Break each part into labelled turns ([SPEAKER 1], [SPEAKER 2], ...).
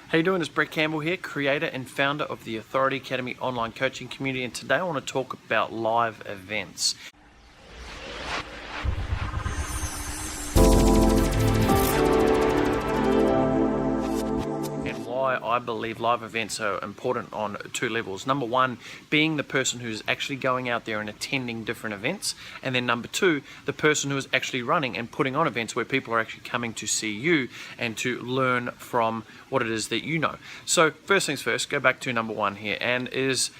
[SPEAKER 1] How you doing? It's Brett Campbell here, creator and founder of the Authority Academy online coaching community, and today I want to talk about live events. And why I believe live events are important on two levels. Number one, being the person who's actually going out there and attending different events. And then number two, the person who is actually running and putting on events where people are actually coming to see you and to learn from what it is that you know. So first things first, go back to number one here, and is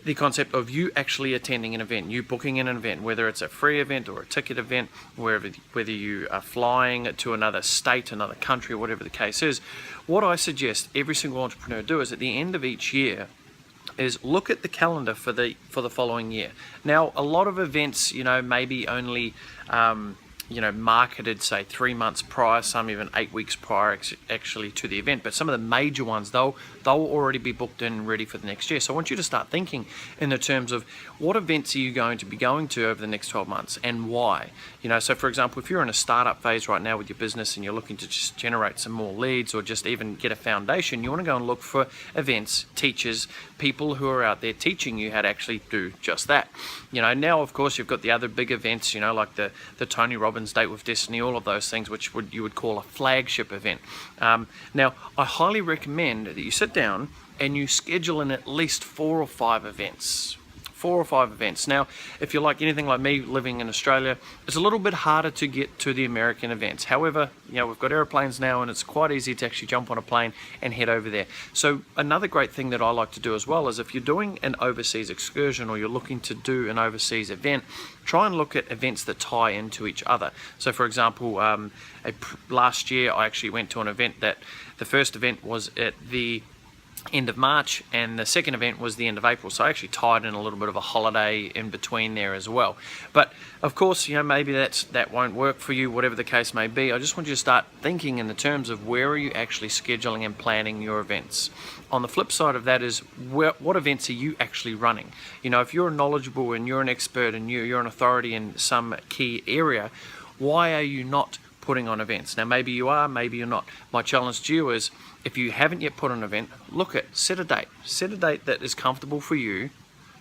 [SPEAKER 1] the concept of you actually attending an event, you booking in an event, whether it's a free event or a ticket event, whether you are flying to another state, another country, or whatever the case is. What I suggest every single entrepreneur do is at the end of each year is look at the calendar for the following year. Now, a lot of events, maybe only marketed say 3 months prior, some even 8 weeks prior actually to the event, but some of the major ones they'll already be booked in and ready for the next year. So I want you to start thinking in the terms of what events are you going to be going to over the next 12 months and why. So for example, if you're in a startup phase right now with your business and you're looking to just generate some more leads or just even get a foundation, you want to go and look for events, teachers, people who are out there teaching you how to actually do just that. Now of course you've got the other big events, like the Tony Robbins Date with Destiny, all of those things, which you would call a flagship event. Now, I highly recommend that you sit down and you schedule in at least 4 or 5 events. 4 or 5 events. Now, if you're like anything like me living in Australia, it's a little bit harder to get to the American events. However, we've got airplanes now and it's quite easy to actually jump on a plane and head over there. So another great thing that I like to do as well is if you're doing an overseas excursion or you're looking to do an overseas event, try and look at events that tie into each other. So for example, last year I actually went to an event that the first event was at the end of March and the second event was the end of April, so I actually tied in a little bit of a holiday in between there as well. But of course, maybe that won't work for you, whatever the case may be. I just want you to start thinking in the terms of where are you actually scheduling and planning your events. On the flip side of that is what events are you actually running? If you're knowledgeable and you're an expert and you're an authority in some key area, why are you not putting on events? Now maybe you are, maybe you're not. My challenge to you is, if you haven't yet put on an event, set a date that is comfortable for you.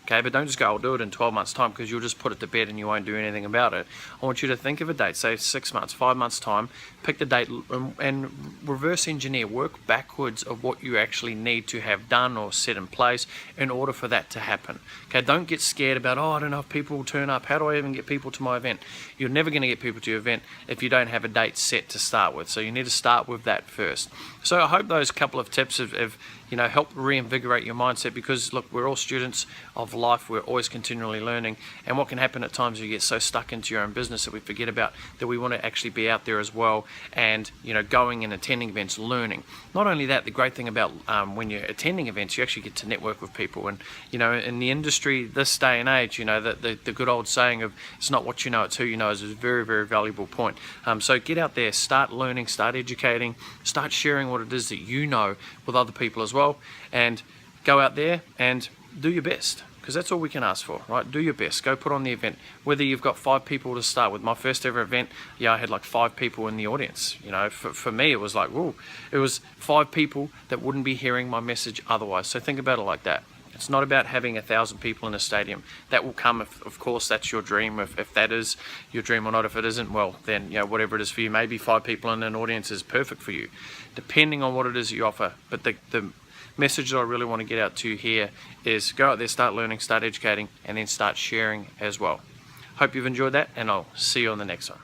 [SPEAKER 1] Okay, but don't just go, I'll do it in 12 months time, because you'll just put it to bed and you won't do anything about it. I want you to think of a date, say 6 months, 5 months time, pick the date and reverse engineer, work backwards of what you actually need to have done or set in place in order for that to happen. Okay, don't get scared about, I don't know if people will turn up, how do I even get people to my event? You're never going to get people to your event if you don't have a date set to start with, so you need to start with that first. So I hope those couple of tips have help reinvigorate your mindset, because look, we're all students of life, we're always continually learning, and what can happen at times is you get so stuck into your own business that we forget about that we want to actually be out there as well and going and attending events, learning. Not only that, the great thing about when you're attending events, you actually get to network with people, and in the industry this day and age, the good old saying of it's not what you know, it's who you know is a very, very valuable point. So get out there, start learning, start educating, start sharing what it is that you know with other people as well, and go out there and do your best, because that's all we can ask for, right? Do your best, go put on the event. Whether you've got 5 people to start with, my first ever event, I had like 5 people in the audience. For me it was like, whoa, it was 5 people that wouldn't be hearing my message otherwise. So think about it like that. It's not about having 1,000 people in a stadium. That will come if, of course, that's your dream. If that is your dream or not. If it isn't, well, then whatever it is for you, maybe 5 people in an audience is perfect for you, depending on what it is that you offer. But the message that I really want to get out to you here is go out there, start learning, start educating, and then start sharing as well. Hope you've enjoyed that, and I'll see you on the next one.